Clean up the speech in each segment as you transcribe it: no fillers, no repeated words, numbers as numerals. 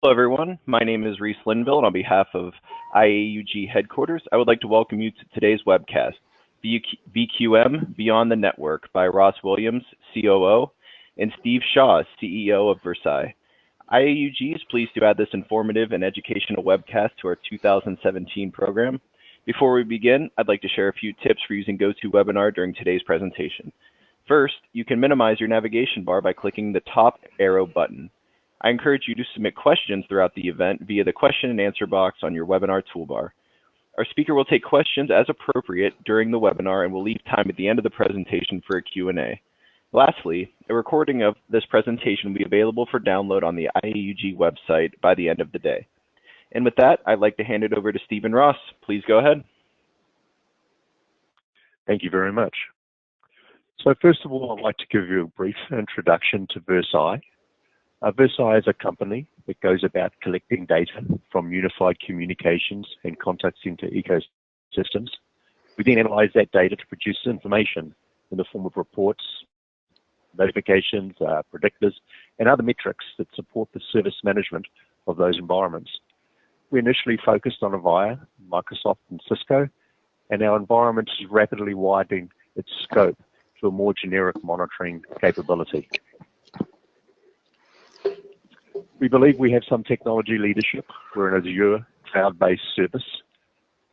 Hello, everyone. My name is Reese Linville, and on behalf of IAUG headquarters, I would like to welcome you to today's webcast, VQM Beyond the Network by Ross Williams, COO, and Steve Shaw, CEO of Versailles. IAUG is pleased to add this informative and educational webcast to our 2017 program. Before we begin, I'd like to share a few tips for using GoToWebinar during today's presentation. First, you can minimize your navigation bar by clicking the top arrow button. I encourage you to submit questions throughout the event via the question and answer box on your webinar toolbar. Our speaker will take questions as appropriate during the webinar and will leave time at the end of the presentation for a Q&A. Lastly, a recording of this presentation will be available for download on the IAUG website by the end of the day. And with that, I'd like to hand it over to Steve and Ross. Please go ahead. Thank you very much. So first of all, I'd like to give you a brief introduction to Versailles. Versailles is a company that goes about collecting data from unified communications and contact center ecosystems. We then analyze that data to produce information in the form of reports, notifications, predictors, and other metrics that support the service management of those environments. We initially focused on Avaya, Microsoft, and Cisco, and our environment is rapidly widening its scope to a more generic monitoring capability. We believe we have some technology leadership. We're an Azure cloud-based service,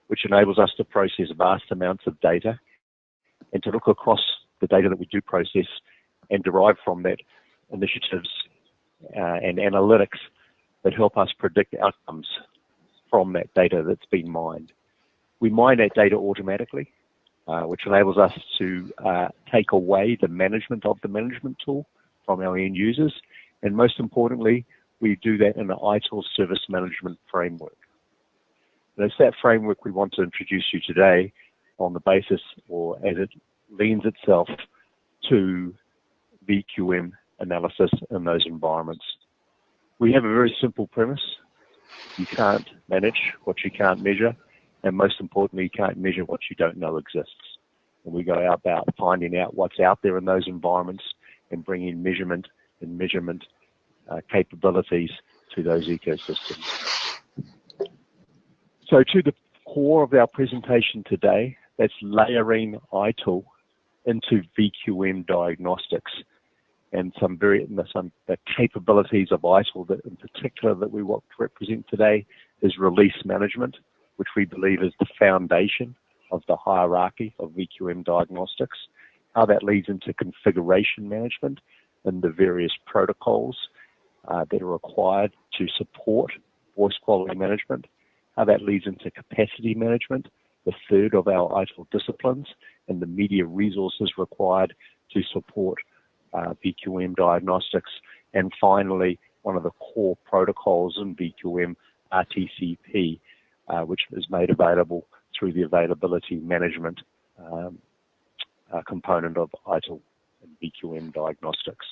which enables us to process vast amounts of data and to look across the data that we do process and derive from that initiatives and analytics that help us predict outcomes from that data that's been mined. We mine that data automatically, which enables us to take away the management of the management tool from our end users, and most importantly, we do that in an ITIL service management framework. And it's that framework we want to introduce you today on the basis, or as it leans itself to VQM analysis in those environments. We have a very simple premise. You can't manage what you can't measure, and most importantly, you can't measure what you don't know exists. And we go about finding out what's out there in those environments and bringing measurement capabilities to those ecosystems. So to the core of our presentation today, that's layering ITIL into VQM diagnostics, and some capabilities of ITIL that in particular that we want to represent today is release management, which we believe is the foundation of the hierarchy of VQM diagnostics, how that leads into configuration management and the various protocols that are required to support voice quality management, how that leads into capacity management, the third of our ITIL disciplines, and the media resources required to support VQM diagnostics, and finally, one of the core protocols in VQM, RTCP, which is made available through the availability management component of ITIL and VQM diagnostics.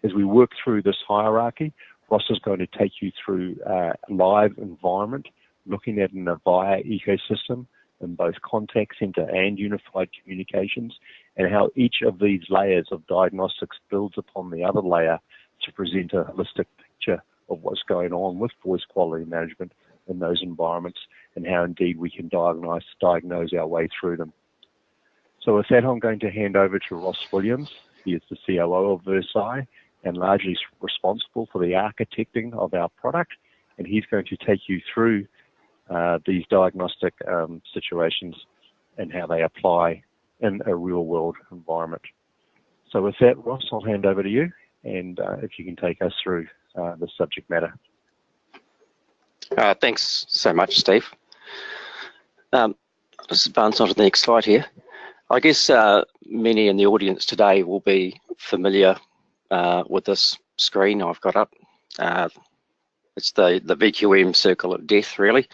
As we work through this hierarchy, Ross is going to take you through a live environment, looking at an Avaya ecosystem in both contact center and unified communications, and how each of these layers of diagnostics builds upon the other layer to present a holistic picture of what's going on with voice quality management in those environments, and how indeed we can diagnose our way through them. So with that, I'm going to hand over to Ross Williams. He is the COO of Versailles and largely responsible for the architecting of our product, and he's going to take you through these diagnostic situations and how they apply in a real-world environment. So with that, Ross, I'll hand over to you, and if you can take us through the subject matter. Thanks so much, Steve. Let's advance on to the next slide here. I guess many in the audience today will be familiar with this screen I've got up. It's the VQM circle of death, really,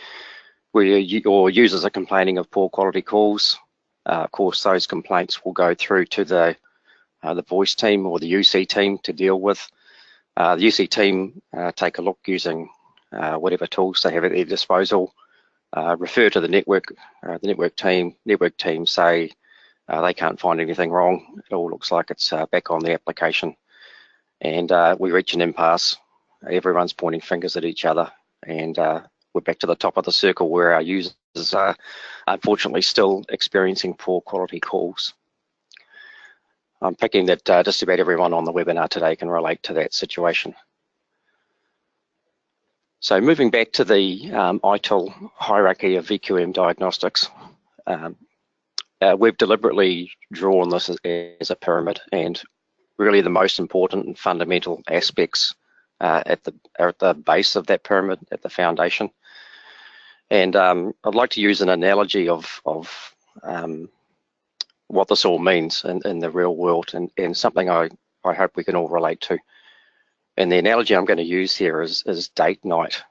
where your users are complaining of poor quality calls. Of course, those complaints will go through to the voice team or the UC team to deal with. The UC team take a look using whatever tools they have at their disposal, refer to the network team. Network team say they can't find anything wrong. It all looks like it's back on the application, and we reach an impasse everyone's pointing fingers at each other, and we're back to the top of the circle where our users are unfortunately still experiencing poor quality calls. I'm thinking that just about everyone on the webinar today can relate to that situation. So moving back to the ITIL hierarchy of VQM diagnostics, we've deliberately drawn this as a pyramid, and really the most important and fundamental aspects are at the base of that pyramid, at the foundation. And I'd like to use an analogy of what this all means in the real world, and something I hope we can all relate to. And the analogy I'm going to use here is date night.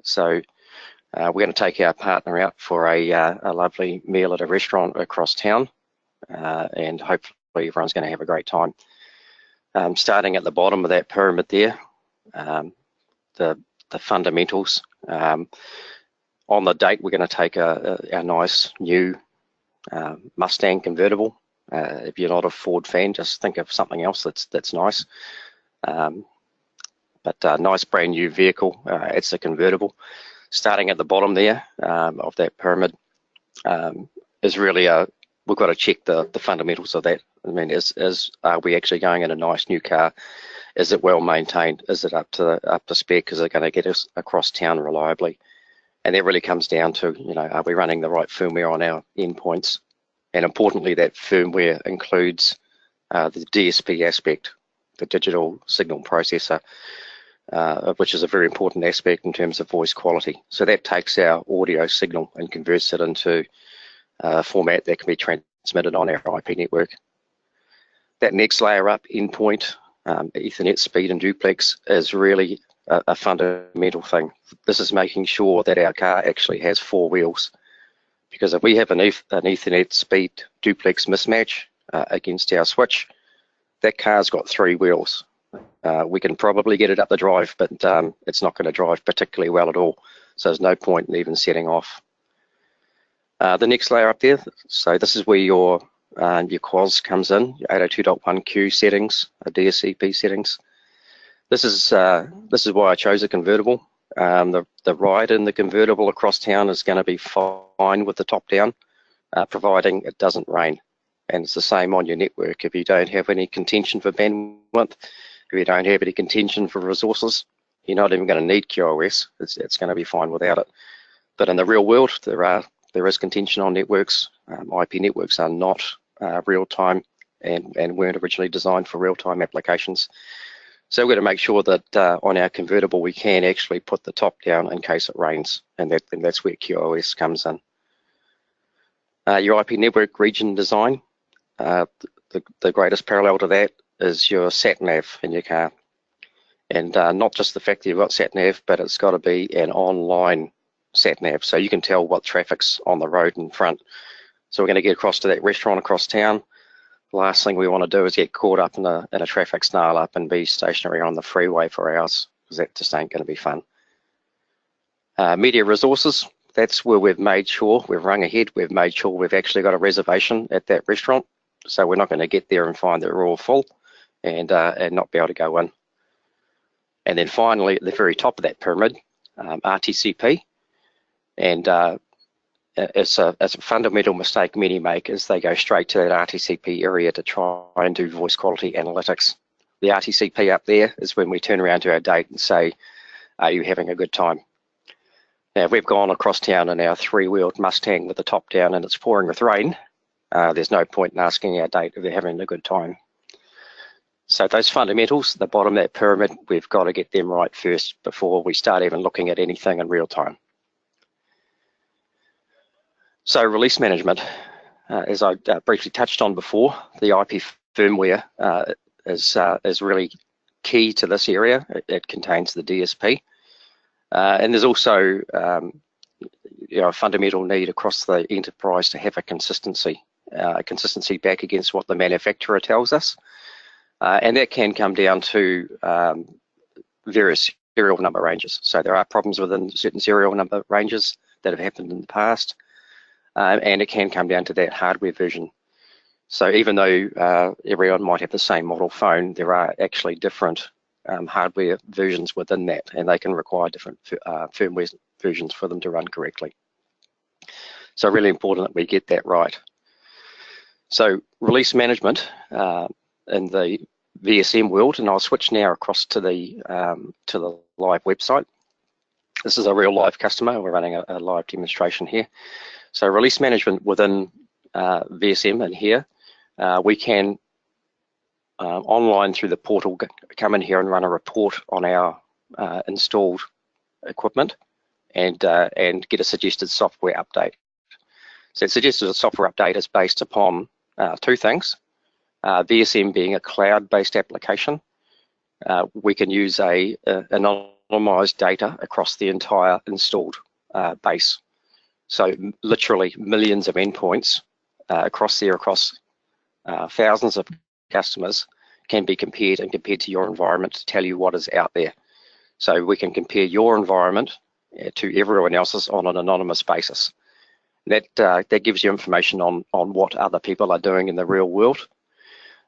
So we're going to take our partner out for a lovely meal at a restaurant across town, and hopefully everyone's going to have a great time. Starting at the bottom of that pyramid there, the fundamentals. On the date, we're going to take our nice new Mustang convertible. If you're not a Ford fan, just think of something else that's nice. But a nice brand new vehicle. It's a convertible. Starting at the bottom there of that pyramid is really we've got to check the fundamentals of that. I mean, are we actually going in a nice new car? Is it well maintained? Is it up to spec? Is it going to get us across town reliably? And that really comes down to, are we running the right firmware on our endpoints? And importantly, that firmware includes the DSP aspect, the digital signal processor, which is a very important aspect in terms of voice quality. So that takes our audio signal and converts it into a format that can be transmitted on our IP network. That next layer up, endpoint, Ethernet speed and duplex, is really a fundamental thing. This is making sure that our car actually has 4 wheels, because if we have an Ethernet speed duplex mismatch against our switch, that car's got 3 wheels. We can probably get it up the drive, but it's not going to drive particularly well at all. So there's no point in even setting off. The next layer up there, so this is where your QoS comes in, your 802.1q settings, DSCP settings. This is why I chose a convertible. The ride in the convertible across town is going to be fine with the top down, providing it doesn't rain. And it's the same on your network. If you don't have any contention for bandwidth, if you don't have any contention for resources, you're not even going to need QoS. It's going to be fine without it. But in the real world, there is contention on networks. IP networks are not real-time and weren't originally designed for real-time applications. So we're going to make sure that on our convertible, we can actually put the top down in case it rains, and that's where QoS comes in. Your IP network region design, the greatest parallel to that is your sat-nav in your car. And not just the fact that you've got sat-nav, but it's got to be an online sat-nav, so you can tell what traffic's on the road in front. So we're going to get across to that restaurant across town. The last thing we want to do is get caught up in a traffic snarl up and be stationary on the freeway for hours, because that just ain't going to be fun. Media resources, that's where we've made sure, we've rung ahead, we've made sure we've actually got a reservation at that restaurant. So we're not going to get there and find that we're all full and not be able to go in. And then finally, at the very top of that pyramid, RTCP. And it's a fundamental mistake many make, is they go straight to that RTCP area to try and do voice quality analytics. The RTCP up there is when we turn around to our date and say, are you having a good time? Now, if we've gone across town in our 3-wheeled Mustang with the top down and it's pouring with rain, there's no point in asking our date if they're having a good time. So those fundamentals, the bottom of that pyramid, we've got to get them right first before we start even looking at anything in real time. So release management, as I briefly touched on before, the IP firmware is really key to this area. It contains the DSP. And there's also a fundamental need across the enterprise to have a consistency back against what the manufacturer tells us. And that can come down to various serial number ranges. So there are problems within certain serial number ranges that have happened in the past. And it can come down to that hardware version. So even though everyone might have the same model phone, there are actually different hardware versions within that, and they can require different firmware versions for them to run correctly. So really important that we get that right. So release management in the VSM world, and I'll switch now across to the live website. This is a real live customer. We're running a live demonstration here. So release management within VSM, and here we can online through the portal come in here and run a report on our installed equipment and get a suggested software update. So suggested software update is based upon two things. VSM being a cloud-based application, we can use anonymized data across the entire installed base. So literally millions of endpoints across thousands of customers can be compared to your environment to tell you what is out there. So we can compare your environment to everyone else's on an anonymous basis. That gives you information on what other people are doing in the real world.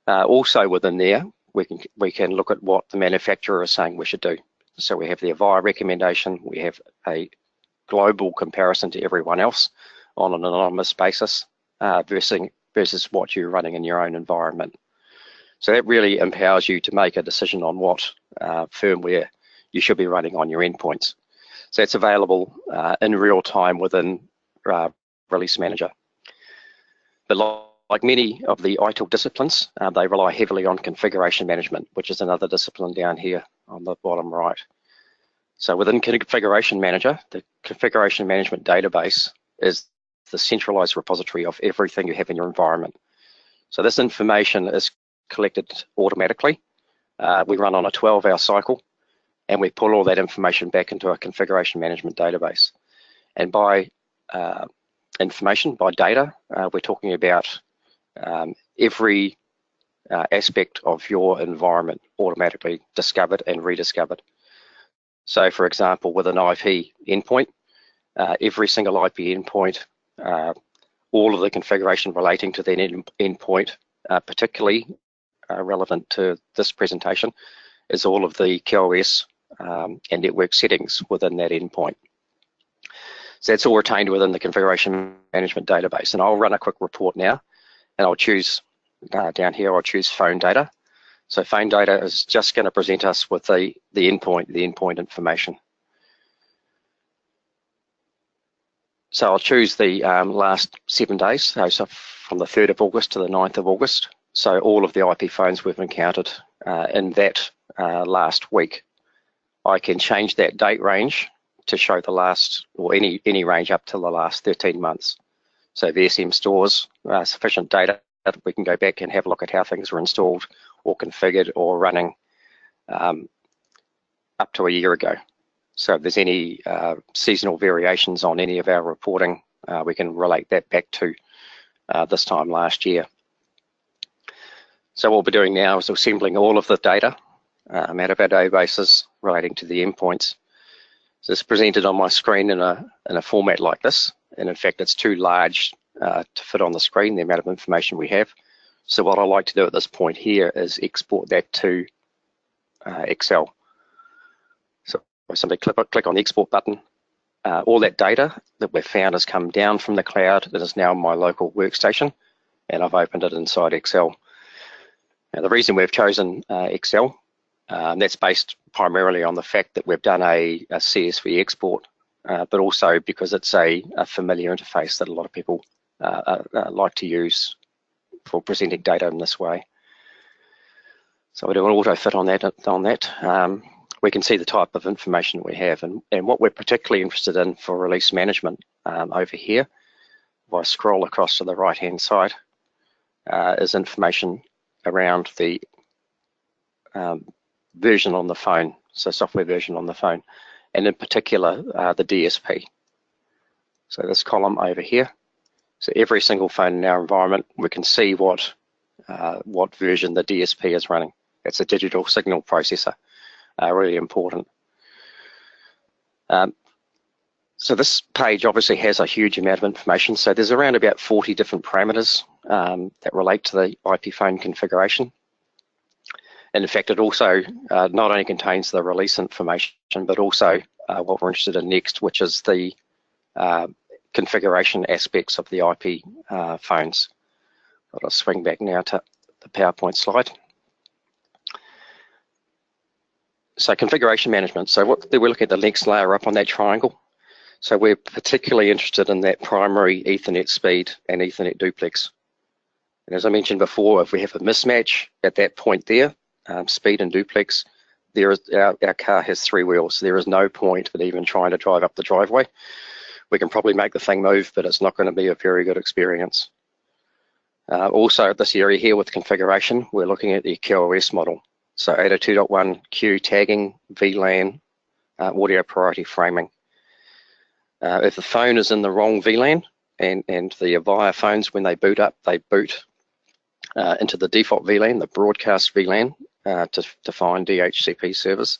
Also within there, we can look at what the manufacturer is saying we should do. So we have the VIA recommendation, we have a global comparison to everyone else on an anonymous basis versus what you're running in your own environment. So that really empowers you to make a decision on what firmware you should be running on your endpoints. So it's available in real time within Release Manager. But like many of the ITIL disciplines, they rely heavily on configuration management, which is another discipline down here on the bottom right. So within Configuration Manager, the Configuration Management database is the centralized repository of everything you have in your environment. So this information is collected automatically. We run on a 12-hour cycle, and we pull all that information back into a Configuration Management database. And by information, by data, we're talking about every aspect of your environment automatically discovered and rediscovered. So for example, with an IP endpoint, every single IP endpoint, all of the configuration relating to that endpoint, particularly relevant to this presentation, is all of the QoS and network settings within that endpoint. So that's all retained within the Configuration Management database. And I'll run a quick report now, and I'll choose down here, I'll choose phone data. So phone data is just going to present us with the endpoint information. So I'll choose the last 7 days, so from the 3rd of August to the 9th of August. So all of the IP phones we've encountered in that last week. I can change that date range to show the last, or any range up to the last 13 months. So VSM stores sufficient data that we can go back and have a look at how things were installed or configured or running up to a year ago. So if there's any seasonal variations on any of our reporting, we can relate that back to this time last year. So what we're doing now is assembling all of the data out of our databases relating to the endpoints. So it's presented on my screen in a format like this, and in fact it's too large to fit on the screen, the amount of information we have. So what I like to do at this point here is export that to Excel. So I simply click on the export button. All that data that we've found has come down from the cloud. That is now my local workstation, and I've opened it inside Excel. Now the reason we've chosen Excel, that's based primarily on the fact that we've done a CSV export, but also because it's a familiar interface that a lot of people like to use for presenting data in this way. So we do an auto fit on that. We can see the type of information we have, and what we're particularly interested in for release management over here, if I scroll across to the right hand side, is information around the version on the phone, so software version on the phone, and in particular the DSP. So this column over here, so every single phone in our environment, we can see what version the DSP is running. It's a digital signal processor, really important. So this page obviously has a huge amount of information. So there's around about 40 different parameters that relate to the IP phone configuration. And in fact, it also not only contains the release information, but also what we're interested in next, which is the configuration aspects of the IP phones. I'll swing back now to the PowerPoint slide. So configuration management. So what we're looking at the next layer up on that triangle. So we're particularly interested in that primary Ethernet speed and Ethernet duplex. And as I mentioned before, if we have a mismatch at that point there, speed and duplex, there is our car has 3 wheels. There is no point in even trying to drive up the driveway. We can probably make the thing move, but it's not going to be a very good experience. Also, this area here with configuration, we're looking at the QoS model. So 802.1q tagging, VLAN, audio priority framing. If the phone is in the wrong VLAN, and the Avaya phones, when they boot up, they boot into the default VLAN, the broadcast VLAN, to find DHCP service,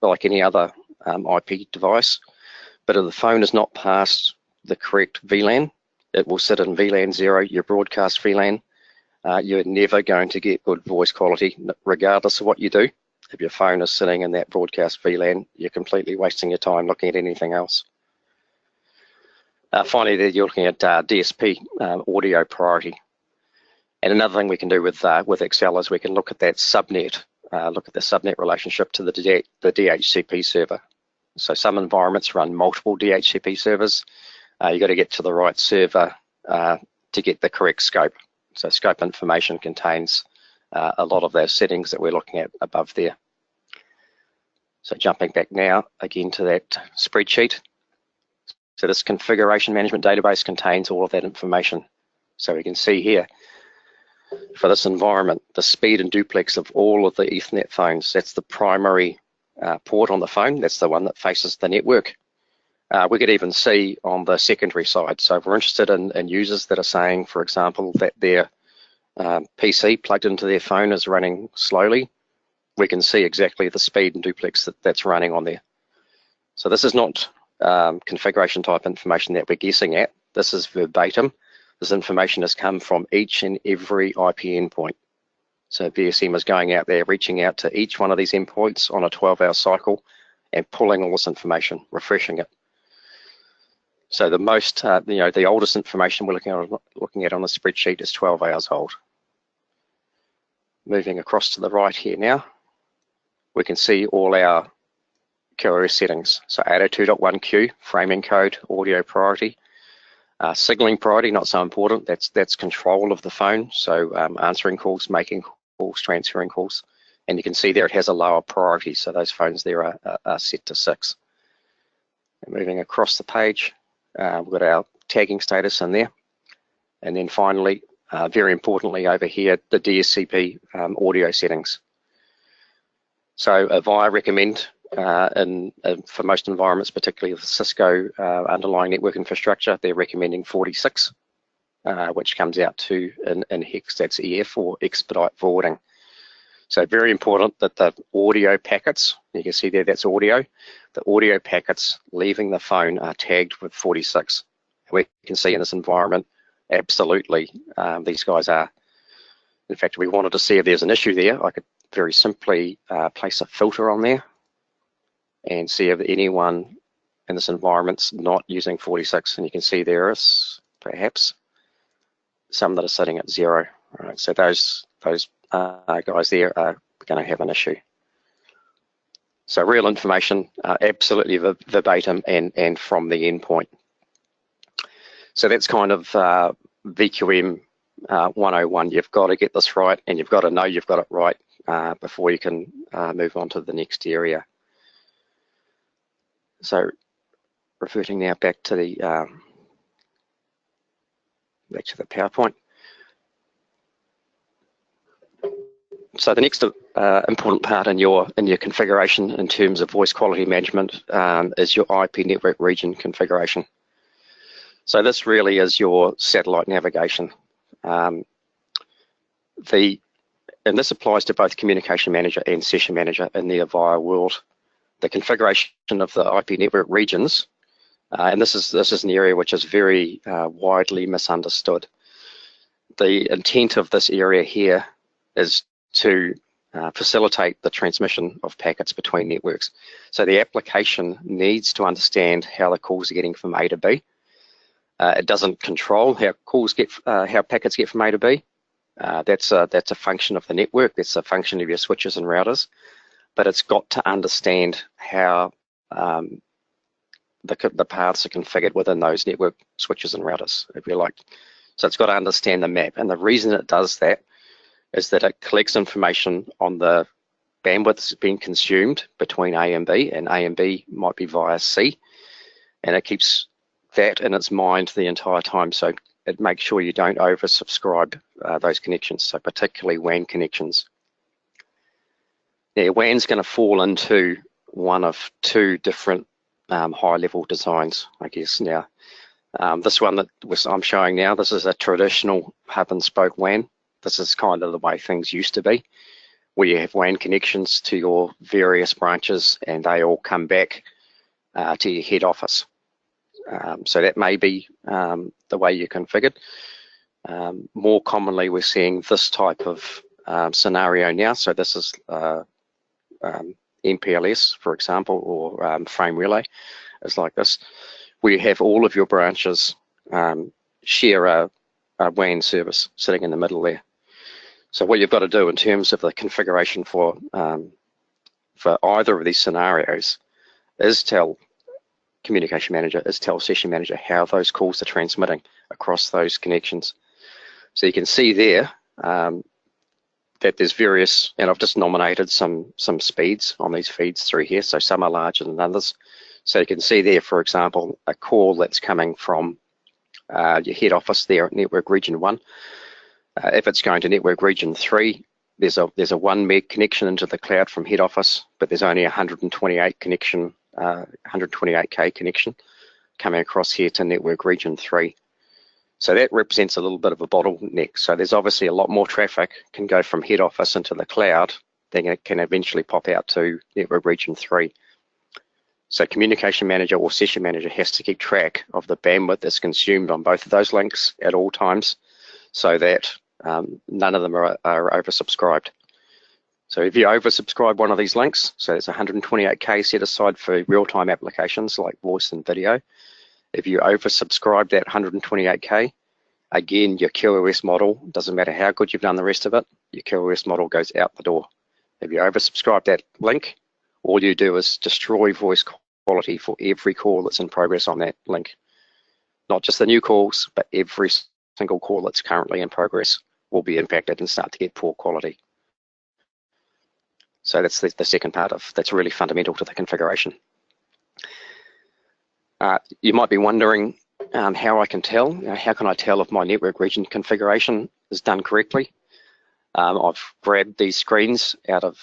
like any other IP device. But if the phone is not past the correct VLAN, it will sit in VLAN 0, your broadcast VLAN. You're never going to get good voice quality, regardless of what you do. If your phone is sitting in that broadcast VLAN, you're completely wasting your time looking at anything else. Finally, there you're looking at DSP audio priority. And another thing we can do with Excel is we can look at that subnet, look at the subnet relationship to the DHCP server. So some environments run multiple DHCP servers. You've got to get to the right server to get the correct scope. So scope information contains a lot of those settings that we're looking at above there. So jumping back now again to that spreadsheet. So this configuration management database contains all of that information. So we can see here for this environment, the speed and duplex of all of the Ethernet phones. That's the primary port on the phone. That's the one that faces the network. We could even see on the secondary side. So if we're interested in users that are saying, for example, that their PC plugged into their phone is running slowly, we can see exactly the speed and duplex that's running on there. So this is not configuration type information that we're guessing at. This is verbatim. This information has come from each and every IP endpoint. So VSM is going out there, reaching out to each one of these endpoints on a 12-hour cycle and pulling all this information, refreshing it. So the most, the oldest information we're looking at on the spreadsheet is 12 hours old. Moving across to the right here now, we can see all our QoS settings. So 802.1q, framing code, audio priority, signaling priority, not so important. That's control of the phone. So answering calls, making calls, transferring calls. And you can see there it has a lower priority. So those phones there are set to 6. And moving across the page, we've got our tagging status in there. And then finally, very importantly over here, the DSCP audio settings. So Avaya recommend for most environments, particularly the Cisco underlying network infrastructure, they're recommending 46, which comes out to in hex, that's EF or expedite forwarding. So very important that the audio packets, you can see there that's audio, the audio packets leaving the phone are tagged with 46. We can see in this environment, absolutely, these guys are. In fact, we wanted to see if there's an issue there. I could very simply place a filter on there and see if anyone in this environment's not using 46. And you can see there is perhaps some that are sitting at 0. All right, so those guys there are going to have an issue. So real information, absolutely verbatim and from the endpoint. So that's kind of VQM 101. You've got to get this right, and you've got to know you've got it right before you can move on to the next area. So reverting now back to the PowerPoint. So the next important part in your configuration in terms of voice quality management is your IP network region configuration. So this really is your satellite navigation. And this applies to both Communication Manager and Session Manager in the Avaya world. The configuration of the IP network regions, and this is an area which is very widely misunderstood. The intent of this area here is to facilitate the transmission of packets between networks. So the application needs to understand how the calls are getting from A to B. It doesn't control how how packets get from A to B. That's a function of the network. That's a function of your switches and routers. But it's got to understand how the paths are configured within those network switches and routers, if you like. So it's got to understand the map. And the reason it does that is that it collects information on the bandwidth that's being consumed between A and B might be via C, and it keeps that in its mind the entire time. So it makes sure you don't oversubscribe those connections, so particularly WAN connections. Now, WAN's going to fall into one of two different high-level designs, I guess. Now, this one that I'm showing now, this is a traditional hub-and-spoke WAN. This is kind of the way things used to be, where you have WAN connections to your various branches and they all come back to your head office. So that may be the way you configured. More commonly, we're seeing this type of scenario now. So this is MPLS, for example, or frame relay is like this, where you have all of your branches share a WAN service sitting in the middle there. So what you've got to do in terms of the configuration for either of these scenarios is tell communication manager, tell session manager how those calls are transmitting across those connections. So you can see there that there's various, and I've just nominated some speeds on these feeds through here, so some are larger than others. So you can see there, for example, a call that's coming from your head office there at network region 1. If it's going to network region 3, there's a 1 meg connection into the cloud from head office, but there's only 128 connection, 128k connection coming across here to network region 3. So that represents a little bit of a bottleneck. So there's obviously a lot more traffic can go from head office into the cloud than it can eventually pop out to network region 3. So communication manager or session manager has to keep track of the bandwidth that's consumed on both of those links at all times, so that none of them are oversubscribed. So if you oversubscribe one of these links, so there's 128k set aside for real-time applications like voice and video. If you oversubscribe that 128k, again, your QoS model, doesn't matter how good you've done the rest of it, your QoS model goes out the door. If you oversubscribe that link, all you do is destroy voice quality for every call that's in progress on that link. Not just the new calls, but every single call that's currently in progress will be impacted and start to get poor quality. So that's the second part that's really fundamental to the configuration. You might be wondering how I can tell. How can I tell if my network region configuration is done correctly? I've grabbed these screens out of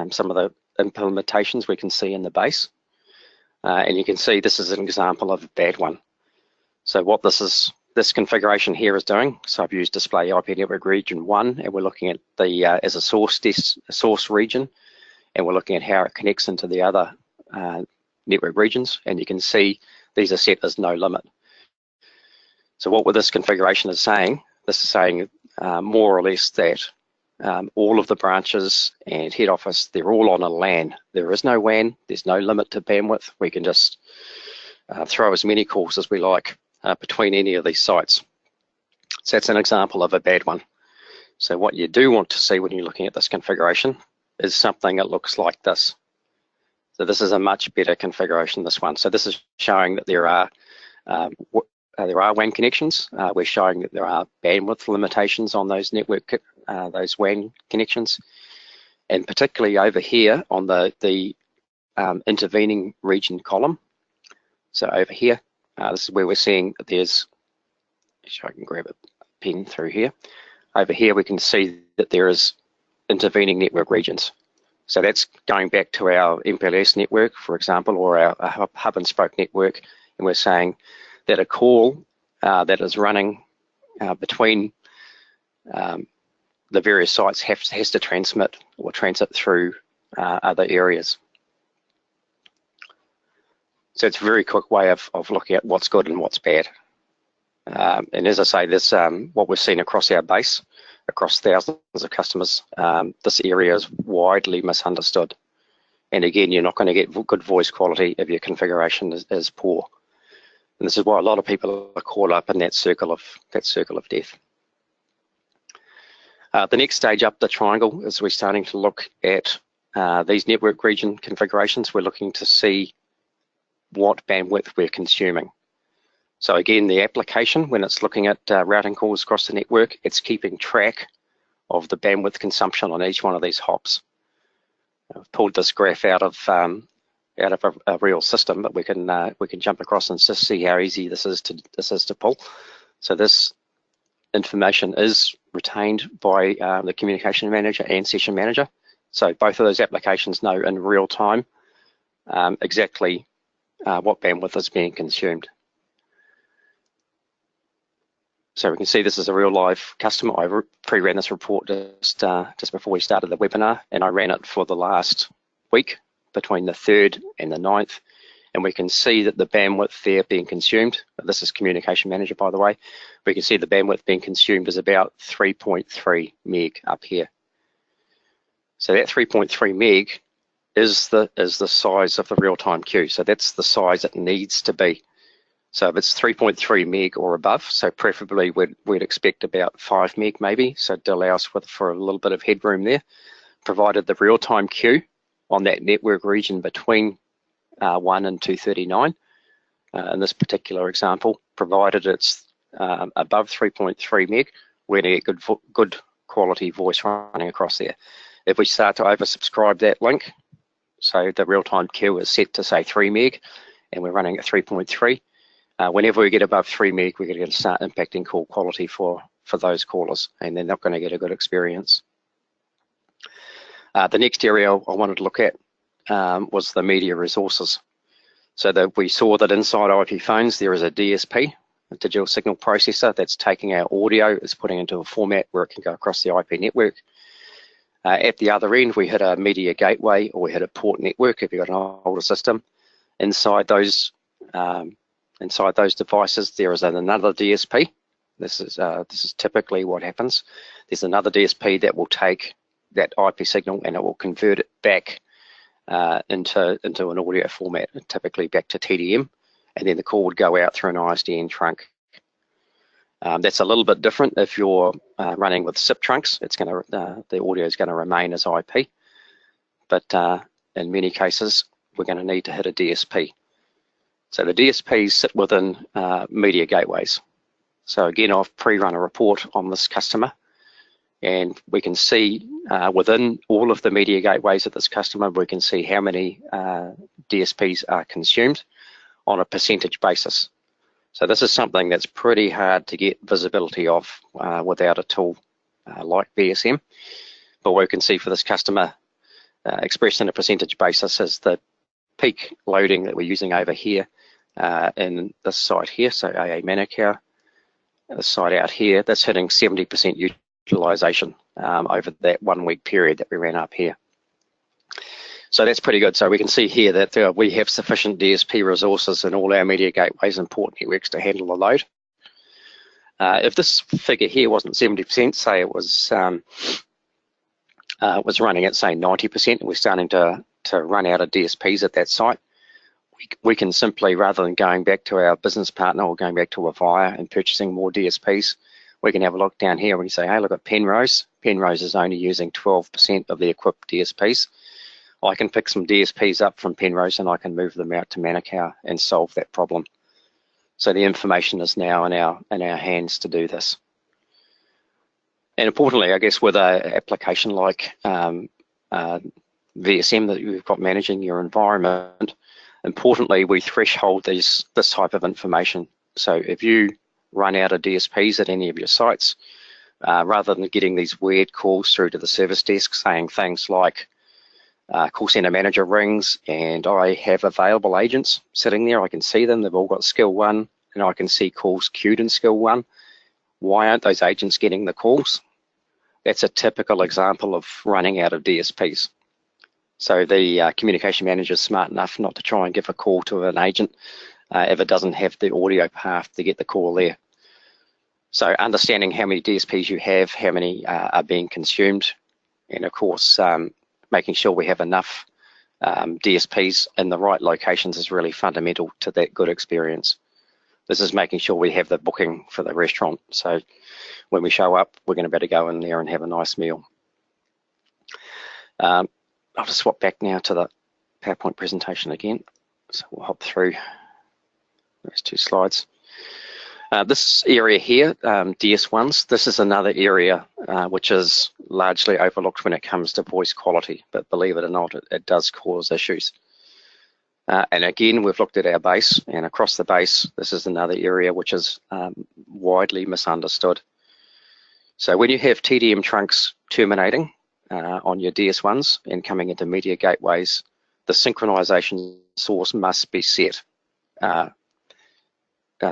some of the implementations we can see in the base, and you can see this is an example of a bad one. So what this configuration here is doing, so I've used display IP network region 1, and we're looking at the as a source region, and we're looking at how it connects into the other network regions, and you can see these are set as no limit. So what this configuration is saying, this is saying more or less that all of the branches and head office, they're all on a LAN. There is no WAN, there's no limit to bandwidth. We can just throw as many calls as we like between any of these sites. So that's an example of a bad one. So what you do want to see when you're looking at this configuration is something that looks like this. So this is a much better configuration, this one. So this is showing that there are WAN connections. We're showing that there are bandwidth limitations on those those WAN connections, and particularly over here on the intervening region column. So over here, this is where we're seeing that there's, if I can grab a pen through here. Over here, we can see that there is intervening network regions. So that's going back to our MPLS network, for example, or our hub and spoke network, and we're saying that a call that is running between the various sites has to transmit or transit through other areas. So it's a very quick way of looking at what's good and what's bad. And as I say, this what we've seen across our base across thousands of customers. This area is widely misunderstood. And again, you're not going to get good voice quality if your configuration is poor. And this is why a lot of people are caught up in that circle of death. The next stage up the triangle is we're starting to look at these network region configurations. We're looking to see what bandwidth we're consuming. So again, the application, when it's looking at routing calls across the network, it's keeping track of the bandwidth consumption on each one of these hops. I've pulled this graph out of a real system, but we can jump across and just see how easy this is to pull. So this information is retained by the communication manager and session manager. So both of those applications know in real time exactly what bandwidth is being consumed. So we can see this is a real live customer. I pre-ran this report just before we started the webinar, and I ran it for the last week between the 3rd and the 9th, and we can see that the bandwidth there being consumed, this is Communication Manager by the way, we can see the bandwidth being consumed is about 3.3 meg up here. So that 3.3 meg is the size of the real-time queue, so that's the size it needs to be. So if it's 3.3 meg or above, so preferably we'd expect about 5 meg maybe, so it allows for a little bit of headroom there, provided the real-time queue on that network region between 1 and 239, in this particular example, provided it's above 3.3 meg, we're going to get good quality voice running across there. If we start to oversubscribe that link, so the real-time queue is set to say 3 meg, and we're running at 3.3, whenever we get above 3 meg, we're going to start impacting call quality for those callers, and they're not going to get a good experience. The next area I wanted to look at was the media resources. So that we saw that inside IP phones, there is a DSP, a digital signal processor, that's taking our audio, is putting it into a format where it can go across the IP network. At the other end, we had a media gateway, or we had a port network if you've got an older system. Inside those devices, there is another DSP. This is typically what happens. There's another DSP that will take that IP signal and it will convert it back into an audio format, typically back to TDM, and then the call would go out through an ISDN trunk. That's a little bit different if you're running with SIP trunks. The audio is going to remain as IP, but in many cases we're going to need to hit a DSP. So the DSPs sit within media gateways. So again, I've pre-run a report on this customer, and we can see within all of the media gateways of this customer, we can see how many DSPs are consumed on a percentage basis. So this is something that's pretty hard to get visibility of without a tool like VSM. But what we can see for this customer, expressed in a percentage basis, is the peak loading that we're using over here in this site here, so AA Manukau, the site out here, that's hitting 70% utilization over that 1 week period that we ran up here. So that's pretty good. So we can see here that we have sufficient DSP resources in all our media gateways and port networks to handle the load. If this figure here wasn't 70%, say it was running at say 90%, and we're starting to run out of DSPs at that site, we can simply, rather than going back to our business partner or going back to Avaya and purchasing more DSPs, we can have a look down here and we say, hey, look at Penrose. Penrose is only using 12% of the equipped DSPs. I can pick some DSPs up from Penrose and I can move them out to Manukau and solve that problem. So the information is now in our hands to do this. And importantly, I guess with an application like VSM that you've got managing your environment, importantly, we threshold this type of information. So if you run out of DSPs at any of your sites, rather than getting these weird calls through to the service desk saying things like, call center manager rings and I have available agents sitting there, I can see them, they've all got skill 1, and I can see calls queued in skill 1. Why aren't those agents getting the calls? That's a typical example of running out of DSPs. So the communication manager is smart enough not to try and give a call to an agent if it doesn't have the audio path to get the call there. So understanding how many DSPs you have, how many are being consumed, and of course making sure we have enough DSPs in the right locations is really fundamental to that good experience. This is making sure we have the booking for the restaurant, so when we show up, we're going to be able to go in there and have a nice meal. I'll just swap back now to the PowerPoint presentation again. So we'll hop through those 2 slides. This area here, DS1s, this is another area which is largely overlooked when it comes to voice quality, but believe it or not, it does cause issues. And again, we've looked at our base, and across the base, this is another area which is widely misunderstood. So when you have TDM trunks terminating on your DS1s and coming into media gateways, the synchronization source must be set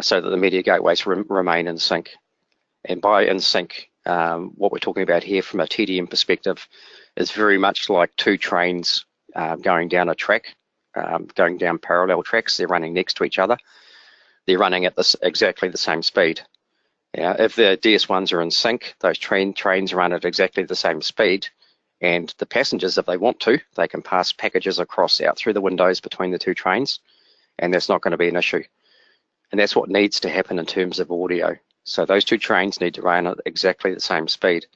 so that the media gateways remain in sync. And by in sync, what we're talking about here from a TDM perspective is very much like 2 trains going down a track, going down parallel tracks. They're running next to each other. They're running at exactly the same speed. If the DS1s are in sync, those trains run at exactly the same speed, and the passengers, if they want to, they can pass packages across out through the windows between the 2 trains, and that's not going to be an issue. And that's what needs to happen in terms of audio. So those 2 trains need to run at exactly the same speed.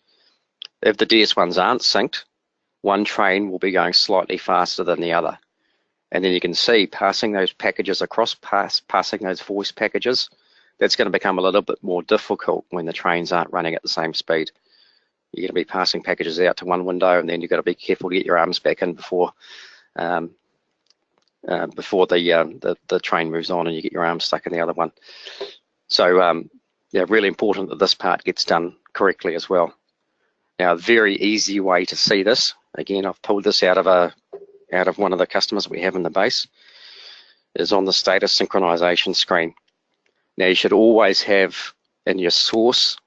If the DS1s aren't synced, one train will be going slightly faster than the other. And then you can see passing those packages across, passing those voice packages, that's going to become a little bit more difficult when the trains aren't running at the same speed. You're going to be passing packages out to one window, and then you've got to be careful to get your arms back in before the train moves on and you get your arms stuck in the other one. So yeah, really important that this part gets done correctly as well. Now, a very easy way to see this, again, I've pulled this out of one of the customers we have in the base, is on the status synchronization screen. Now, you should always have in your source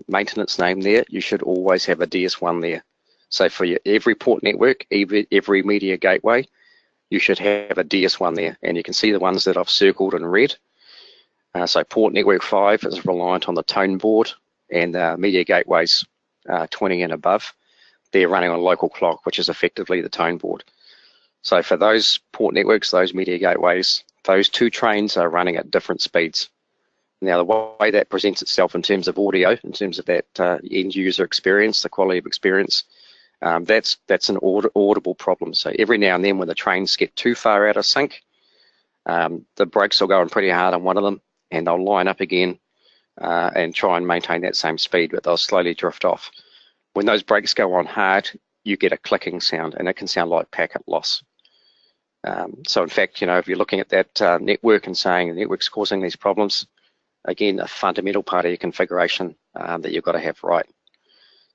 maintenance name there, you should always have a DS1 there. So for every port network, every media gateway, you should have a DS1 there, and you can see the ones that I've circled in red. So port network 5 is reliant on the tone board, and media gateways 20 and above, they're running on local clock, which is effectively the tone board. So for those port networks, those media gateways, those 2 trains are running at different speeds. Now, the way that presents itself in terms of audio, in terms of that end user experience, the quality of experience, that's an audible problem. So every now and then when the trains get too far out of sync, the brakes will go on pretty hard on one of them, and they'll line up again and try and maintain that same speed, but they'll slowly drift off. When those brakes go on hard, you get a clicking sound, and it can sound like packet loss. So in fact, if you're looking at that network and saying the network's causing these problems, again, a fundamental part of your configuration that you've got to have right.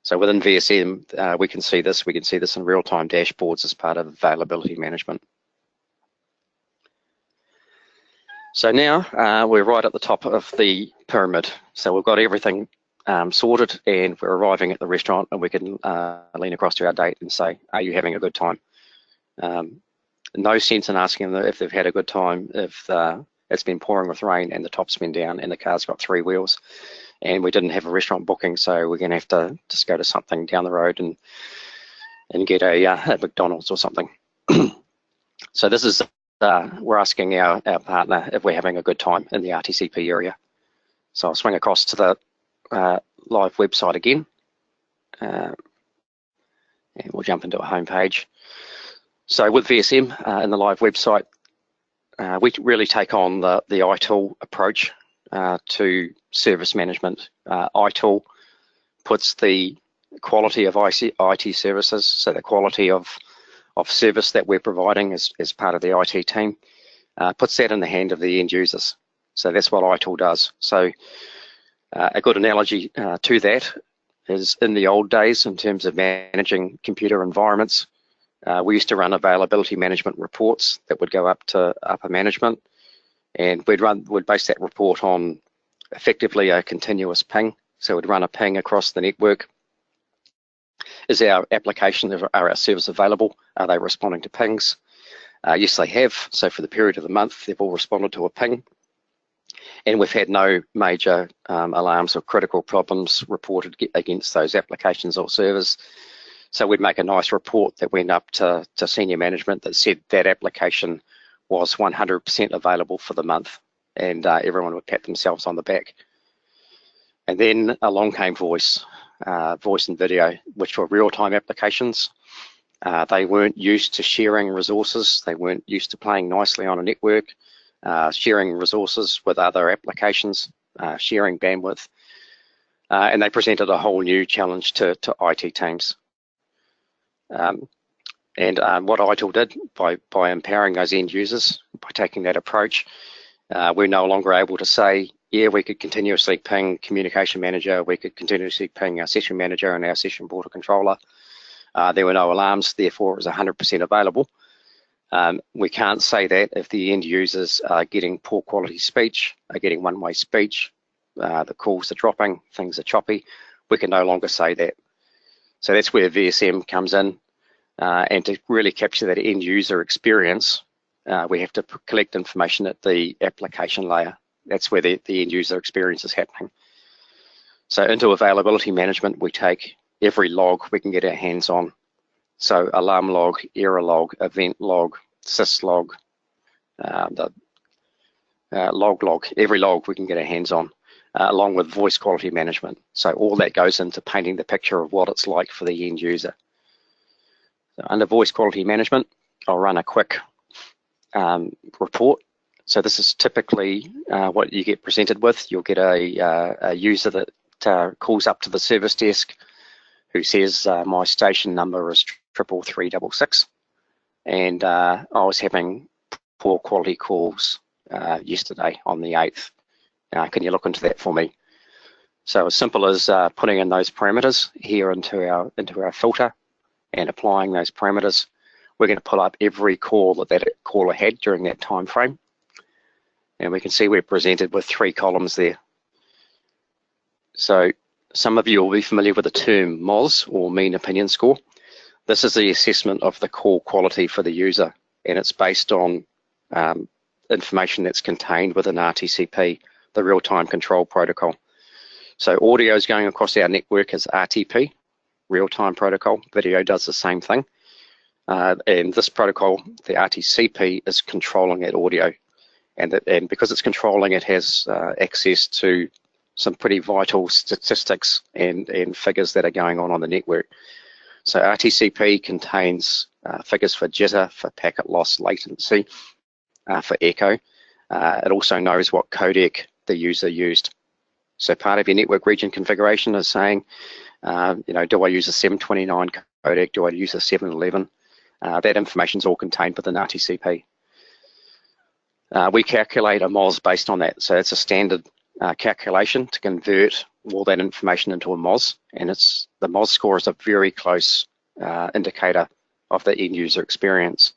So within VSM, we can see this. We can see this in real-time dashboards as part of availability management. So now we're right at the top of the pyramid. So we've got everything sorted, and we're arriving at the restaurant, and we can lean across to our date and say, are you having a good time? No sense in asking them if they've had a good time if it's been pouring with rain and the top's been down and the car's got 3 wheels and we didn't have a restaurant booking, so we're going to have to just go to something down the road and get a McDonald's or something. So this is, we're asking our partner if we're having a good time in the RTCP area. So I'll swing across to the live website again, and we'll jump into a home page. So with VSM in the live website, we really take on the iTool approach to service management. iTool puts the quality of IT services, so the quality of service that we're providing as part of the IT team, puts that in the hand of the end users. So that's what iTool does. So a good analogy to that is in the old days in terms of managing computer environments, we used to run availability management reports that would go up to upper management, and we'd base that report on effectively a continuous ping. So we'd run a ping across the network. Is our application, are our servers available? Are they responding to pings? Yes, they have. So for the period of the month, they've all responded to a ping. And we've had no major alarms or critical problems reported against those applications or servers. So we'd make a nice report that went up to senior management that said that application was 100% available for the month, and everyone would pat themselves on the back. And then along came voice and video, which were real-time applications. They weren't used to sharing resources. They weren't used to playing nicely on a network, sharing resources with other applications, sharing bandwidth. And they presented a whole new challenge to IT teams. And what ITIL did by empowering those end users, by taking that approach, we're no longer able to say, yeah, we could continuously ping communication manager, we could continuously ping our session manager and our session border controller. There were no alarms, therefore it was 100% available. We can't say that if the end users are getting poor quality speech, are getting one-way speech, the calls are dropping, things are choppy, we can no longer say that. So that's where VSM comes in, and to really capture that end user experience, we have to collect information at the application layer. That's where the end user experience is happening. So into availability management, we take every log we can get our hands on. So alarm log, error log, event log, sys log, the log, every log we can get our hands on, along with voice quality management. So all that goes into painting the picture of what it's like for the end user. So under voice quality management, I'll run a quick report. So this is typically what you get presented with. You'll get a user that calls up to the service desk who says, my station number is 33366, and I was having poor quality calls yesterday on the 8th. Can you look into that for me? So as simple as putting in those parameters here into our filter and applying those parameters, we're going to pull up every call that caller had during that time frame. And we can see we're presented with 3 columns there. So some of you will be familiar with the term MOS, or mean opinion score. This is the assessment of the call quality for the user, and it's based on information that's contained within RTCP, the real-time control protocol. So audio is going across our network as RTP, real-time protocol. Video does the same thing. And this protocol, the RTCP, is controlling that audio. And because it's controlling, it has access to some pretty vital statistics and figures that are going on the network. So RTCP contains figures for jitter, for packet loss latency, for echo. It also knows what codec the user used. So part of your network region configuration is saying, do I use a 729 codec? Do I use a 711? That information is all contained within RTCP. We calculate a MOS based on that. So it's a standard calculation to convert all that information into a MOS, and the MOS score is a very close indicator of the end user experience.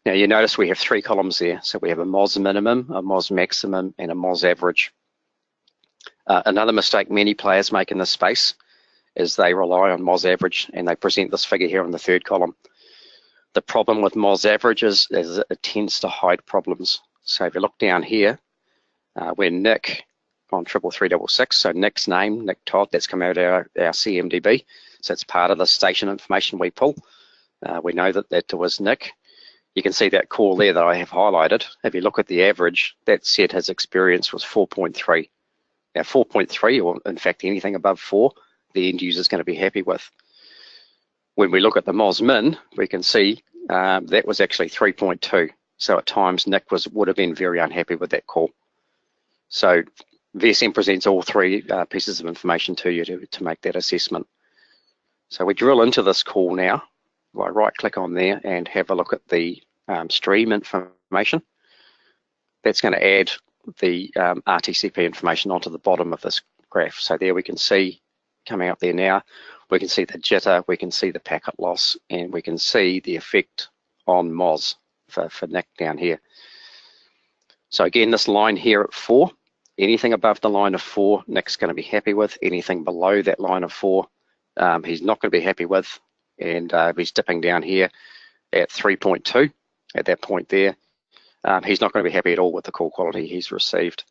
Now you notice we have 3 columns there. So we have a MOS minimum, a MOS maximum, and a MOS average. Another mistake many players make in this space is they rely on MOS average, and they present this figure here in the 3rd column. The problem with MOS averages is it tends to hide problems. So if you look down here, where Nick on 33366, so Nick's name, Nick Todd, that's come out of our CMDB. So it's part of the station information we pull. We know that was Nick. You can see that call there that I have highlighted. If you look at the average, that said his experience was 4.3. Now 4.3, or in fact anything above 4, the end user is going to be happy with. When we look at the MOS min, we can see that was actually 3.2. So at times Nick would have been very unhappy with that call. So VSM presents all 3 pieces of information to you to make that assessment. So we drill into this call now. I right click on there and have a look at the stream information. That's going to add the RTCP information onto the bottom of this graph. So there we can see, coming up there now, we can see the jitter, we can see the packet loss, and we can see the effect on MOS for Nick down here. So again, this line here at 4, anything above the line of 4, Nick's going to be happy with. Anything below that line of 4, he's not going to be happy with. And he's dipping down here at 3.2 at that point there. He's not going to be happy at all with the call quality he's received.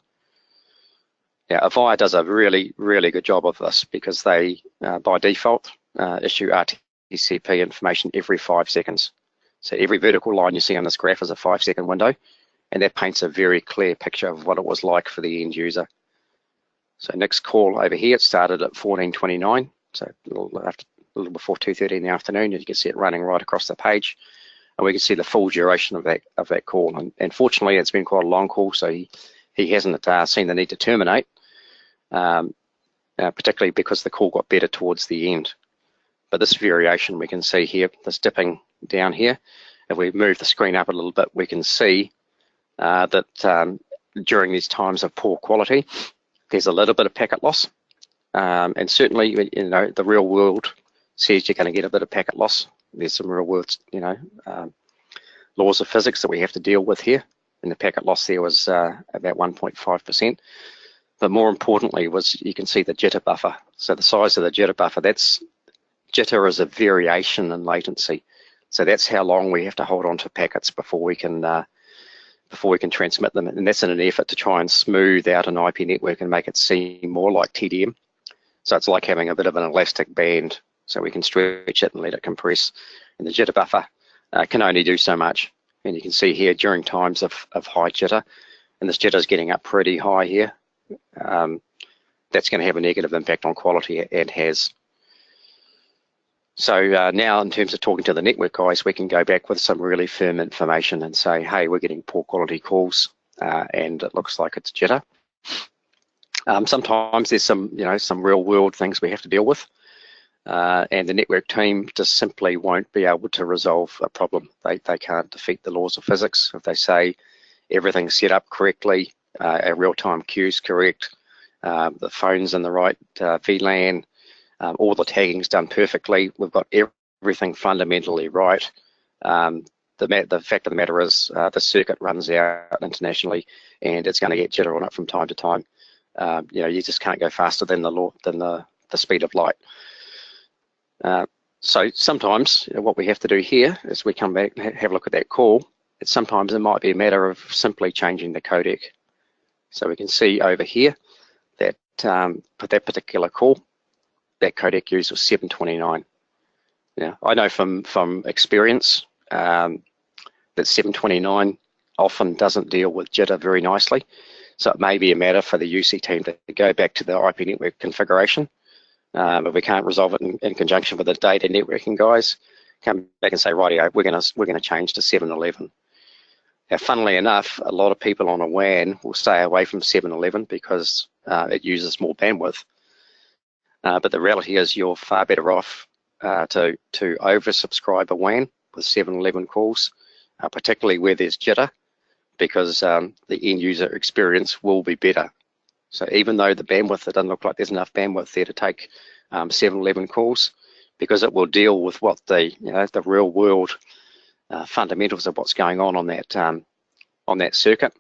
Now, Avaya does a really, really good job of this because they, by default, issue RTCP information every 5 seconds. So every vertical line you see on this graph is a 5-second window, and that paints a very clear picture of what it was like for the end user. So next call over here, it started at 14:29, so a little before 2:30 in the afternoon, and you can see it running right across the page, and we can see the full duration of that call. And fortunately, it's been quite a long call, so he hasn't seen the need to terminate. Particularly because the call got better towards the end. But this variation we can see here, this dipping down here, if we move the screen up a little bit, we can see that during these times of poor quality, there's a little bit of packet loss. And certainly, the real world says you're going to get a bit of packet loss. There's some real world, laws of physics that we have to deal with here. And the packet loss there was about 1.5%. But more importantly was you can see the jitter buffer. So the size of the jitter buffer, jitter is a variation in latency. So that's how long we have to hold on to packets before we can transmit them. And that's in an effort to try and smooth out an IP network and make it seem more like TDM. So it's like having a bit of an elastic band, so we can stretch it and let it compress. And the jitter buffer can only do so much. And you can see here during times of high jitter, and this jitter is getting up pretty high here. That's going to have a negative impact on quality, and has. So now in terms of talking to the network guys, we can go back with some really firm information and say, hey, we're getting poor quality calls and it looks like it's jitter. Sometimes there's some real world things we have to deal with, and the network team just simply won't be able to resolve a problem. They can't defeat the laws of physics. If they say everything's set up correctly, our real-time queue is correct, the phone's in the right VLAN, all the tagging's done perfectly, we've got everything fundamentally right. The fact of the matter is the circuit runs out internationally and it's going to get jitter on it from time to time. You just can't go faster than the speed of light. So sometimes what we have to do here is we come back and have a look at that call. Sometimes it might be a matter of simply changing the codec. So we can see over here that for that particular call, that codec used was 729. Now, I know from experience that 729 often doesn't deal with jitter very nicely. So it may be a matter for the UC team to go back to the IP network configuration. If we can't resolve it in conjunction with the data networking guys, come back and say, rightio, we're going to change to 711. Now, funnily enough, a lot of people on a WAN will stay away from 711 because it uses more bandwidth. But the reality is you're far better off to oversubscribe a WAN with 711 calls, particularly where there's jitter, because the end user experience will be better. So even though the bandwidth, it doesn't look like there's enough bandwidth there to take 711 calls, because it will deal with what the real world fundamentals of what's going on that circuit,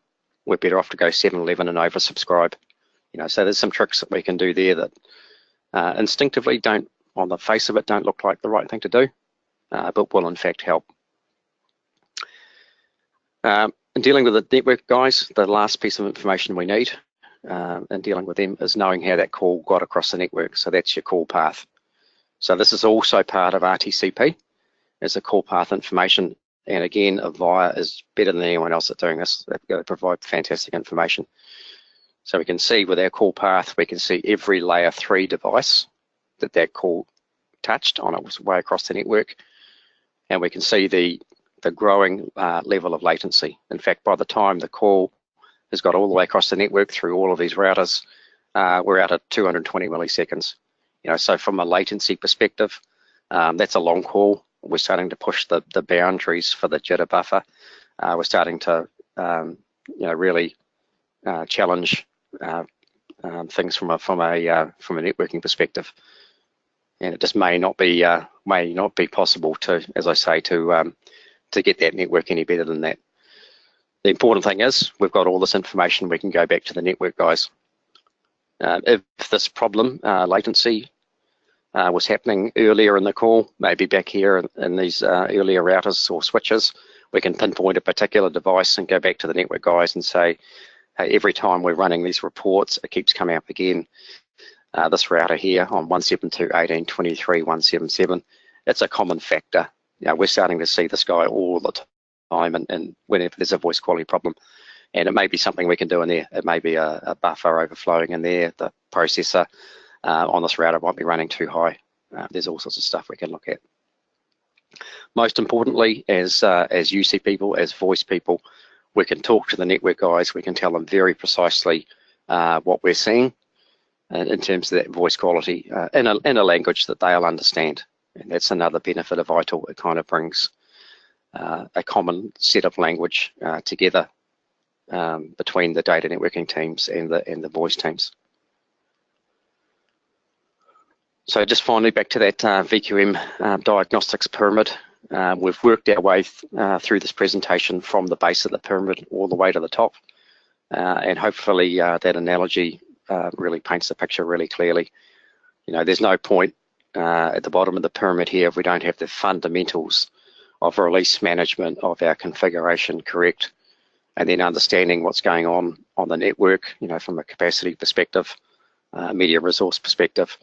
we're better off to go 711 and oversubscribe. So there's some tricks that we can do there that instinctively on the face of it, don't look like the right thing to do, but will in fact help. In dealing with the network guys, the last piece of information we need in dealing with them is knowing how that call got across the network. So that's your call path. So this is also part of RTCP. As a call path information, and again, Avaya is better than anyone else at doing this. They provide fantastic information. So we can see with our call path, we can see every layer 3 device that call touched on its way across the network, and we can see the growing level of latency. In fact, by the time the call has got all the way across the network through all of these routers, we're out at 220 milliseconds. So from a latency perspective, that's a long call. We're starting to push the boundaries for the jitter buffer. We're starting to really challenge things from a networking perspective, and it just may not be possible to, as I say, to get that network any better than that. The important thing is we've got all this information. We can go back to the network guys. If this problem, latency, was happening earlier in the call, maybe back here in these earlier routers or switches, we can pinpoint a particular device and go back to the network guys and say, hey, every time we're running these reports, it keeps coming up again. This router here on 172.18.23.177, it's a common factor. We're starting to see this guy all the time, and whenever there's a voice quality problem, and it may be something we can do in there. It may be a buffer overflowing in there. The processor on this router might be running too high. There's all sorts of stuff we can look at. Most importantly, as UC people, as voice people, we can talk to the network guys. We can tell them very precisely what we're seeing in terms of that voice quality in a language that they'll understand. And that's another benefit of VITAL. It kind of brings a common set of language together between the data networking teams and the voice teams. So just finally back to that VQM diagnostics pyramid. We've worked our way through this presentation from the base of the pyramid all the way to the top. And hopefully that analogy really paints the picture really clearly. There's no point at the bottom of the pyramid here if we don't have the fundamentals of release management, of our configuration correct, and then understanding what's going on the network, from a capacity perspective, media resource perspective.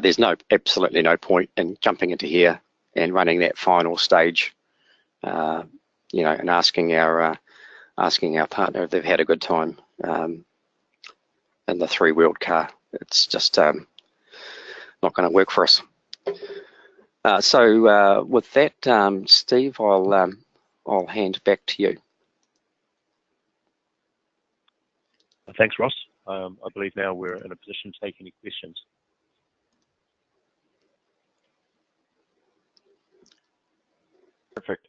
There's absolutely no point in jumping into here and running that final stage, and asking our partner if they've had a good time in the three-wheeled car. It's just not going to work for us. So with that, Steve, I'll hand back to you. Thanks, Ross. I believe now we're in a position to take any questions. Perfect.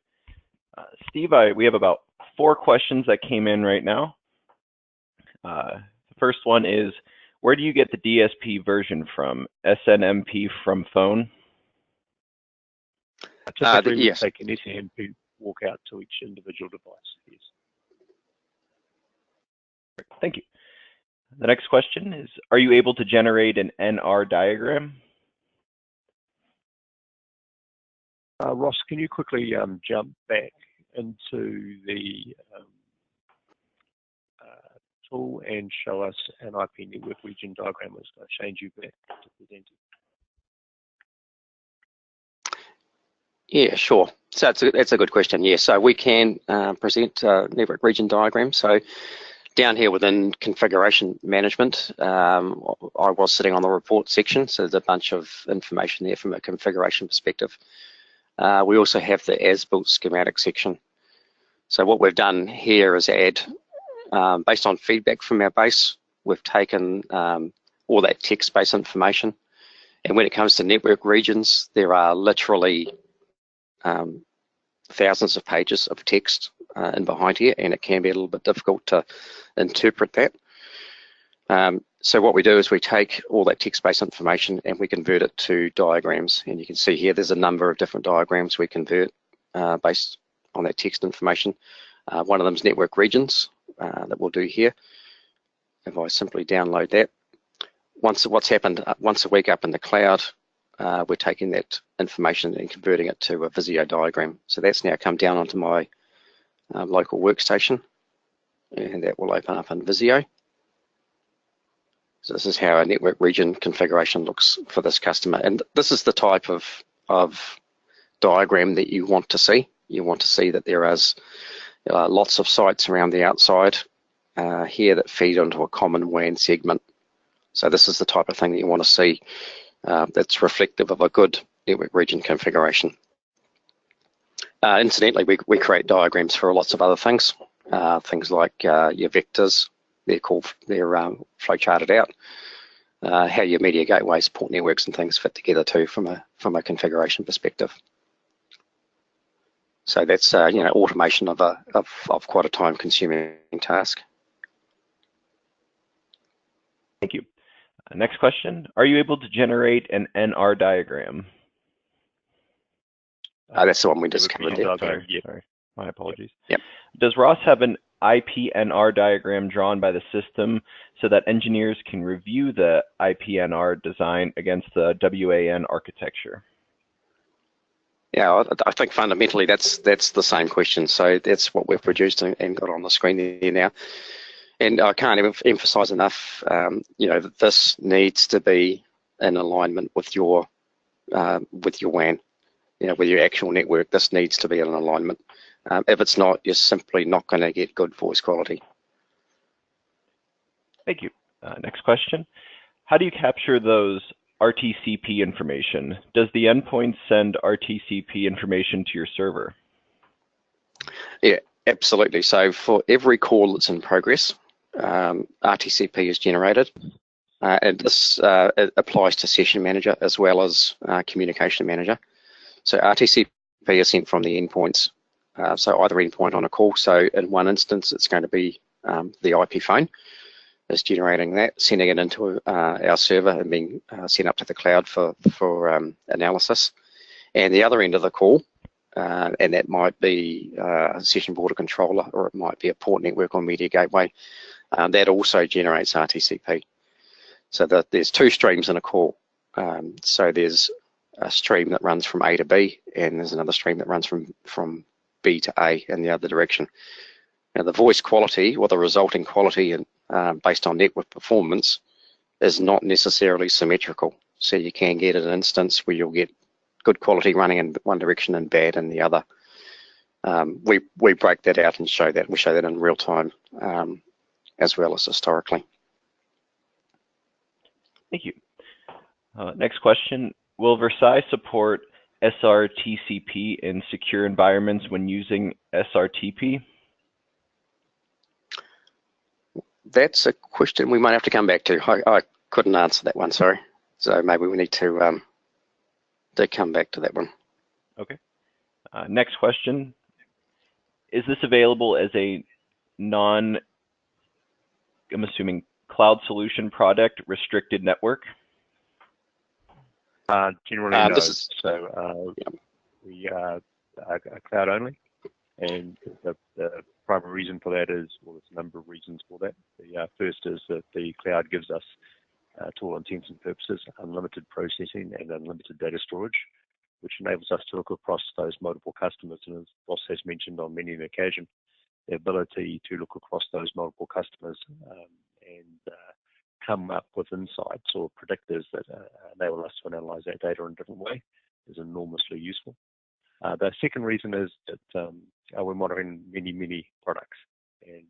Steve, we have about 4 questions that came in right now. The first one is, where do you get the DSP version from? SNMP from phone? Typically, yes. we take an SNMP walk out to each individual device. Yes. Thank you. The next question is, are you able to generate an NR diagram? Ross, can you quickly jump back into the tool and show us an IP network region diagram? It's going to change you back to presenting. Yeah, sure. So that's a good question. Yeah, so we can present network region diagrams. So down here within configuration management, I was sitting on the report section, so there's a bunch of information there from a configuration perspective. We also have the as-built schematic section. So what we've done here is add, based on feedback from our base, we've taken all that text-based information. And when it comes to network regions, there are literally thousands of pages of text in behind here, and it can be a little bit difficult to interpret that. So what we do is we take all that text-based information and we convert it to diagrams. And you can see here there's a number of different diagrams we convert based on that text information. One of them is network regions that we'll do here. If I simply download that, once a week up in the cloud, we're taking that information and converting it to a Visio diagram. So that's now come down onto my local workstation, and that will open up in Visio. So this is how our network region configuration looks for this customer. And this is the type of diagram that you want to see. You want to see that there is lots of sites around the outside here that feed onto a common WAN segment. So this is the type of thing that you want to see that's reflective of a good network region configuration. Incidentally, we create diagrams for lots of other things. Things like your vectors, they're flowcharted out. How your media gateways, port networks, and things fit together too from a configuration perspective. So that's automation of quite a time-consuming task. Thank you. Next question: are you able to generate an NR diagram? That's the one we just covered there. Sorry, my apologies. Yep. Does Ross have an IPNR diagram drawn by the system so that engineers can review the IPNR design against the WAN architecture? Yeah, I think fundamentally that's the same question. So that's what we've produced and got on the screen there now. And I can't emphasize enough, that this needs to be in alignment with your WAN, with your actual network. This needs to be in alignment. If it's not, you're simply not going to get good voice quality. Thank you. Next question. How do you capture those RTCP information? Does the endpoint send RTCP information to your server? Yeah, absolutely. So for every call that's in progress, RTCP is generated. And this it applies to Session Manager as well as Communication Manager. So RTCP is sent from the endpoints. So either endpoint on a call. So in one instance, it's going to be the IP phone is generating that, sending it into our server and being sent up to the cloud for analysis. And the other end of the call, and that might be a session border controller, or it might be a port network or media gateway, that also generates RTCP. So that there's two streams in a call. So there's a stream that runs from A to B, and there's another stream that runs from B to A in the other direction. Now the voice quality, or the resulting quality based on network performance, is not necessarily symmetrical. So you can get an instance where you'll get good quality running in one direction and bad in the other. We break that out and show that. We show that in real time as well as historically. Thank you. Next question. Will Versailles support SRTCP in secure environments when using SRTP? That's a question we might have to come back to. I couldn't answer that one, sorry. So maybe we need to come back to that one. Okay. Next question. Is this available as a I'm assuming, cloud solution product restricted network? Generally, no. We are cloud only, and the primary reason for that is, well, there's a number of reasons for that. The first is that the cloud gives us, to all intents and purposes, unlimited processing and unlimited data storage, which enables us to look across those multiple customers. And as Ross has mentioned on many an occasion, the ability to look across those multiple customers and come up with insights or predictors that enable us to analyze that data in a different way is enormously useful. The second reason is that we're monitoring many products, and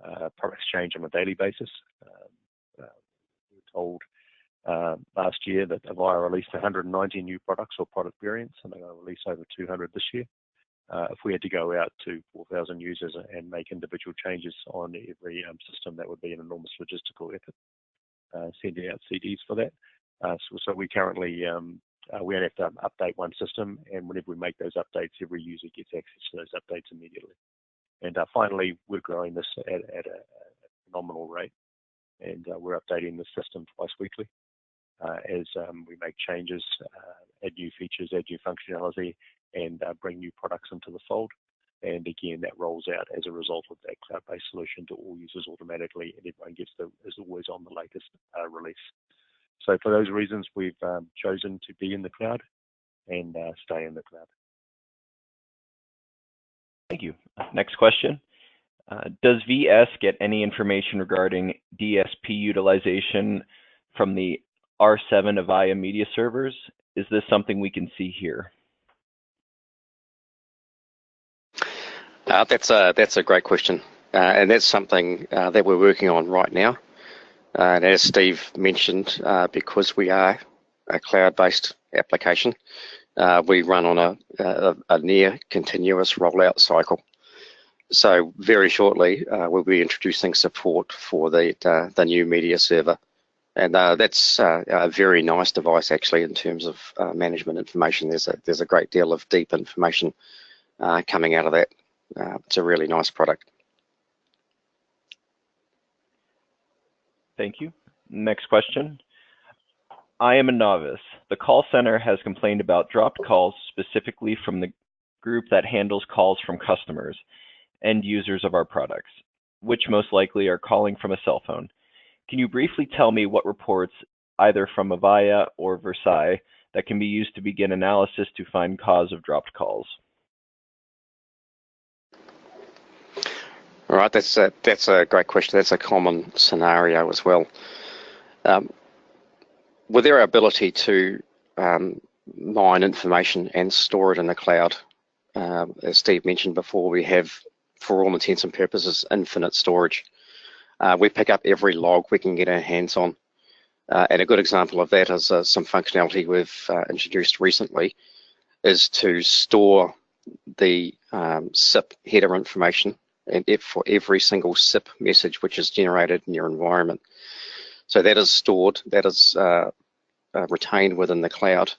the products change on a daily basis. We were told last year that Avaya released 190 new products or product variants, and they're going to release over 200 this year. If we had to go out to 4,000 users and make individual changes on every system, that would be an enormous logistical effort, sending out CDs for that. So we currently, we only have to update one system, and whenever we make those updates, every user gets access to those updates immediately. And finally, we're growing this at a phenomenal rate, and we're updating the system twice weekly as we make changes, add new features, add new functionality, and bring new products into the fold. And again, that rolls out as a result of that cloud-based solution to all users automatically, and everyone is always on the latest release. So for those reasons, we've chosen to be in the cloud and stay in the cloud. Thank you. Next question. Does VS get any information regarding DSP utilization from the R7 Avaya media servers? Is this something we can see here? That's a great question, and that's something that we're working on right now. And as Steve mentioned, because we are a cloud-based application, we run on a near continuous rollout cycle. So very shortly, we'll be introducing support for the new media server. And that's a very nice device, actually, in terms of management information. There's a great deal of deep information coming out of that. It's a really nice product. Thank you. Next question. I am a novice. The call center has complained about dropped calls, specifically from the group that handles calls from customers and users of our products, which most likely are calling from a cell phone. Can you briefly tell me what reports, either from Avaya or Versailles, that can be used to begin analysis to find cause of dropped calls? All right, that's a great question. That's a common scenario as well. With our ability to mine information and store it in the cloud, as Steve mentioned before, we have, for all intents and purposes, infinite storage. We pick up every log we can get our hands on. And a good example of that is some functionality we've introduced recently, is to store the SIP header information for every single SIP message which is generated in your environment. So that is stored, that is retained within the cloud.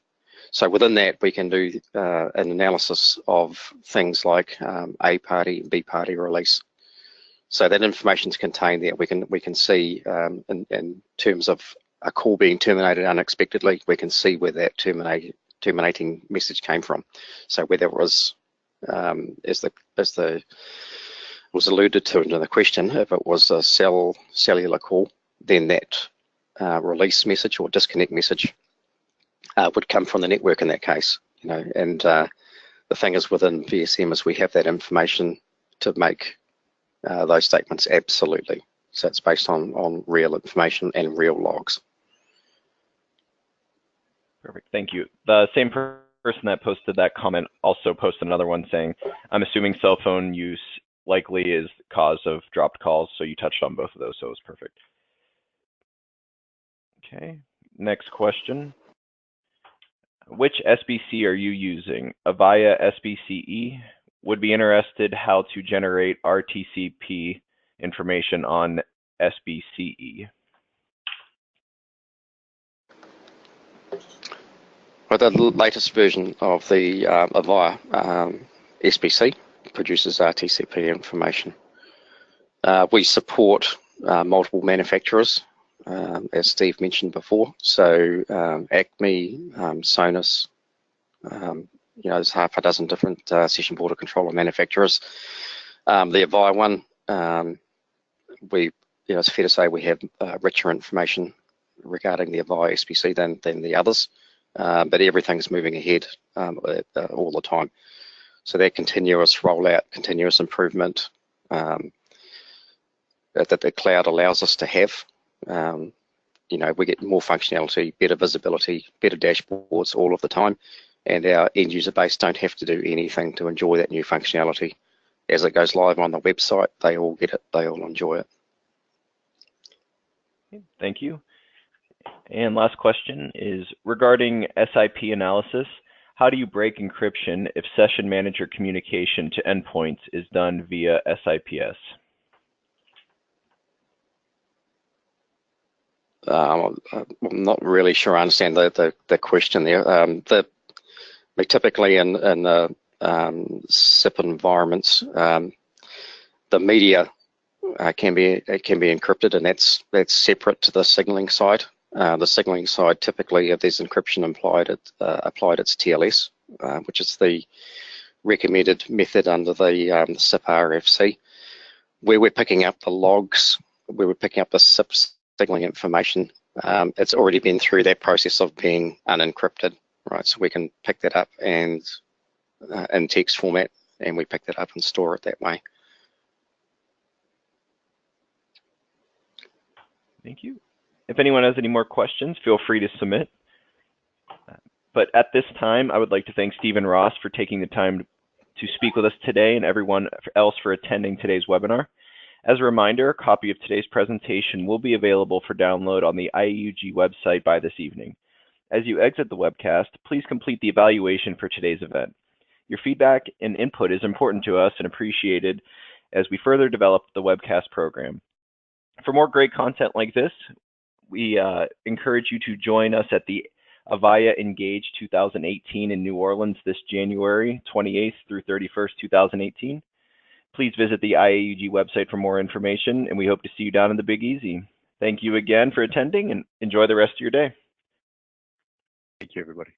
So within that, we can do an analysis of things like A party, B party release. So that information is contained there. We can see in terms of a call being terminated unexpectedly, we can see where that terminating message came from. So whether it was, as was alluded to in the question, if it was a cellular call, then that release message or disconnect message would come from the network in that case. And the thing is, within VSM, is we have that information to make those statements absolutely. So it's based on real information and real logs. Perfect, thank you. The same person that posted that comment also posted another one saying, I'm assuming cell phone use likely is cause of dropped calls, so you touched on both of those, so it was perfect. Okay, next question. Which SBC are you using? Avaya SBCE? Would be interested how to generate RTCP information on SBCE. Well, the latest version of the Avaya SBC produces RTCP information. We support multiple manufacturers, as Steve mentioned before. So Acme, Sonos, there's half a dozen different session border controller manufacturers. The Avaya one, it's fair to say we have richer information regarding the Avaya SBC than the others. But everything's moving ahead all the time. So that continuous rollout, continuous improvement that the cloud allows us to have, we get more functionality, better visibility, better dashboards all of the time, and our end user base don't have to do anything to enjoy that new functionality. As it goes live on the website, they all get it, they all enjoy it. Thank you. And last question is regarding SIP analysis. How do you break encryption if session manager communication to endpoints is done via SIPS? I'm not really sure I understand the question there. Typically in the SIP environments, the media can be encrypted, and that's separate to the signaling side. The signaling side, typically, if there's encryption applied, it's TLS, which is the recommended method under the SIP RFC. Where we're picking up the logs, where we're picking up the SIP signaling information, it's already been through that process of being unencrypted, right? So we can pick that up and in text format, and we pick that up and store it that way. Thank you. If anyone has any more questions, feel free to submit. But at this time, I would like to thank Steve and Ross for taking the time to speak with us today, and everyone else for attending today's webinar. As a reminder, a copy of today's presentation will be available for download on the IAUG website by this evening. As you exit the webcast, please complete the evaluation for today's event. Your feedback and input is important to us and appreciated as we further develop the webcast program. For more great content like this, we encourage you to join us at the Avaya Engage 2018 in New Orleans this January 28th through 31st, 2018. Please visit the IAUG website for more information, and we hope to see you down in the Big Easy. Thank you again for attending, and enjoy the rest of your day. Thank you, everybody.